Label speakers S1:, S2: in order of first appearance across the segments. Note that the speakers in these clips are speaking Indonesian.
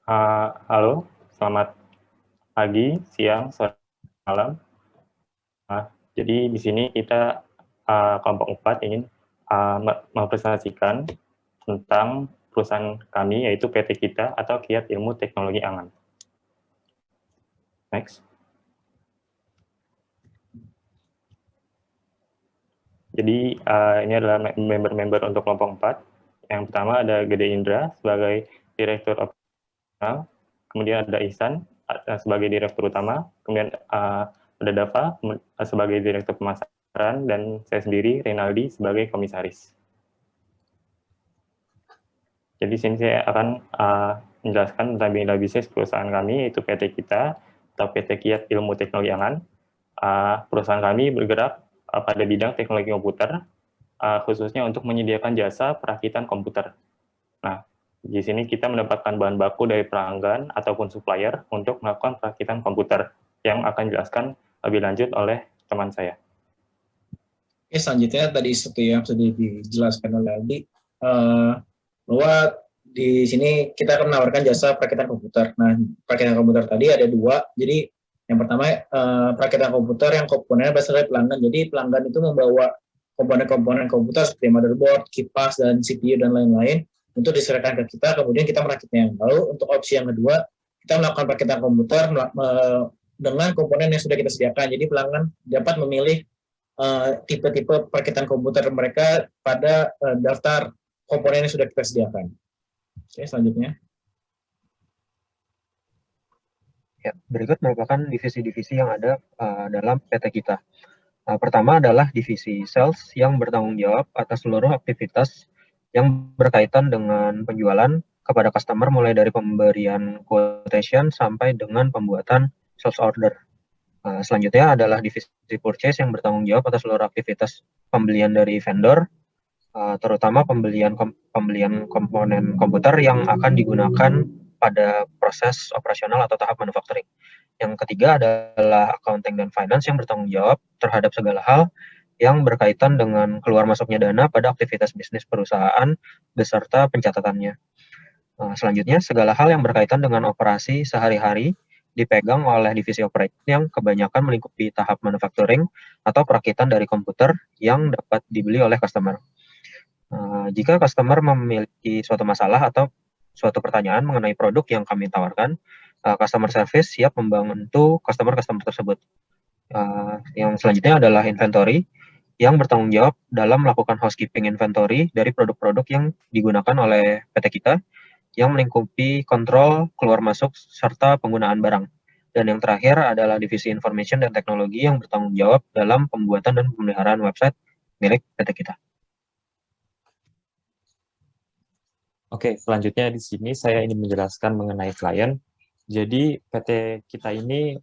S1: Halo, selamat pagi, siang, sore, malam. Jadi di sini kita kelompok 4 ingin mempresentasikan tentang perusahaan kami, yaitu PT kita atau Kiat Ilmu Teknologi Angan. Next. Jadi ini adalah member-member untuk kelompok 4. Yang pertama ada Gede Indra sebagai Direktur Operasional, kemudian ada Ihsan sebagai Direktur Utama, kemudian ada Dava sebagai Direktur Pemasaran, dan saya sendiri, Renaldi, sebagai Komisaris. Jadi sini saya akan menjelaskan tentang bidang bisnis perusahaan kami, yaitu PT kita, atau PT Kiat Ilmu Teknologi Angan. Perusahaan kami bergerak pada bidang teknologi komputer, khususnya untuk menyediakan jasa perakitan komputer. Nah, di sini kita mendapatkan bahan baku dari pelanggan ataupun supplier untuk melakukan perakitan komputer, yang akan dijelaskan lebih lanjut oleh teman saya.
S2: Oke, selanjutnya tadi seperti yang sudah dijelaskan oleh Aldi, bahwa di sini kita akan menawarkan jasa perakitan komputer. Nah, perakitan komputer tadi ada dua. Jadi yang pertama perakitan komputer yang komponennya berasal dari pelanggan. Jadi pelanggan itu membawa komponen-komponen komputer seperti motherboard, kipas, dan CPU dan lain-lain untuk diserahkan ke kita. Kemudian kita merakitnya. Lalu untuk opsi yang kedua, kita melakukan perakitan komputer dengan komponen yang sudah kita sediakan. Jadi pelanggan dapat memilih tipe-tipe perakitan komputer mereka pada daftar komponen yang sudah kita sediakan. Oke, selanjutnya.
S3: Ya, berikut merupakan divisi-divisi yang ada dalam PT kita. Pertama adalah divisi sales yang bertanggung jawab atas seluruh aktivitas yang berkaitan dengan penjualan kepada customer, mulai dari pemberian quotation sampai dengan pembuatan sales order. Selanjutnya adalah divisi purchase yang bertanggung jawab atas seluruh aktivitas pembelian dari vendor, terutama pembelian komponen komputer yang akan digunakan pada proses operasional atau tahap manufacturing. Yang ketiga adalah accounting dan finance yang bertanggung jawab terhadap segala hal yang berkaitan dengan keluar masuknya dana pada aktivitas bisnis perusahaan beserta pencatatannya. Selanjutnya, segala hal yang berkaitan dengan operasi sehari-hari dipegang oleh divisi operation yang kebanyakan melingkupi tahap manufacturing atau perakitan dari komputer yang dapat dibeli oleh customer. Jika customer memiliki suatu masalah atau suatu pertanyaan mengenai produk yang kami tawarkan, customer service siap membantu customer tersebut. Yang selanjutnya adalah inventory yang bertanggung jawab dalam melakukan housekeeping inventory dari produk-produk yang digunakan oleh PT kita, yang melingkupi kontrol keluar masuk serta penggunaan barang. Dan yang terakhir adalah divisi information dan teknologi yang bertanggung jawab dalam pembuatan dan pemeliharaan website milik PT kita.
S1: Oke, selanjutnya di sini saya ingin menjelaskan mengenai klien. Jadi PT kita ini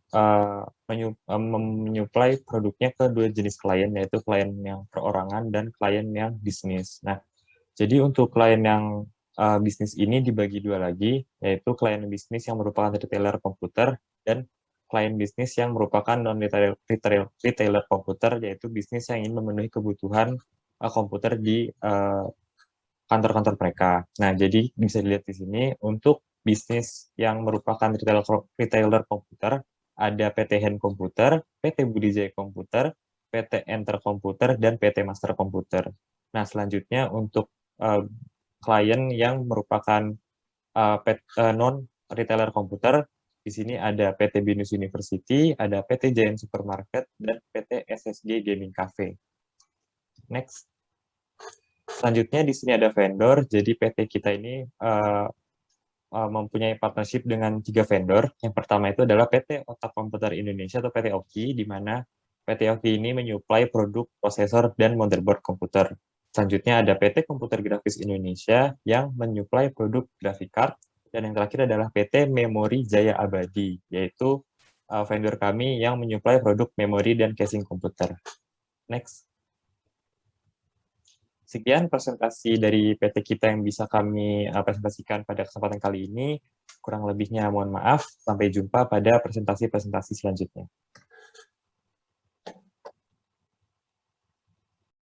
S1: menyuplai produknya ke dua jenis klien, yaitu klien yang perorangan dan klien yang bisnis. Nah, jadi untuk klien yang bisnis ini dibagi dua lagi, yaitu klien bisnis yang merupakan retailer komputer dan klien bisnis yang merupakan non-retailer komputer, yaitu bisnis yang ingin memenuhi kebutuhan komputer di kantor-kantor mereka. Nah, jadi bisa dilihat di sini untuk bisnis yang merupakan retailer komputer, ada PT Hand Komputer, PT Budijaya Komputer, PT Enter Komputer, dan PT Master Komputer. Nah, selanjutnya untuk klien yang merupakan non-retailer komputer, di sini ada PT Binus University, ada PT Giant Supermarket, dan PT SSG Gaming Cafe. Next. Selanjutnya di sini ada vendor, jadi PT kita ini mempunyai partnership dengan 3 vendor. Yang pertama itu adalah PT Otak Komputer Indonesia atau PT OKI, di mana PT OKI ini menyuplai produk prosesor dan motherboard komputer. Selanjutnya ada PT Komputer Grafis Indonesia yang menyuplai produk graphic card, dan yang terakhir adalah PT Memori Jaya Abadi, yaitu vendor kami yang menyuplai produk memori dan casing komputer. Next. Sekian presentasi dari PT kita yang bisa kami presentasikan pada kesempatan kali ini. Kurang lebihnya mohon maaf. Sampai jumpa pada presentasi-presentasi selanjutnya.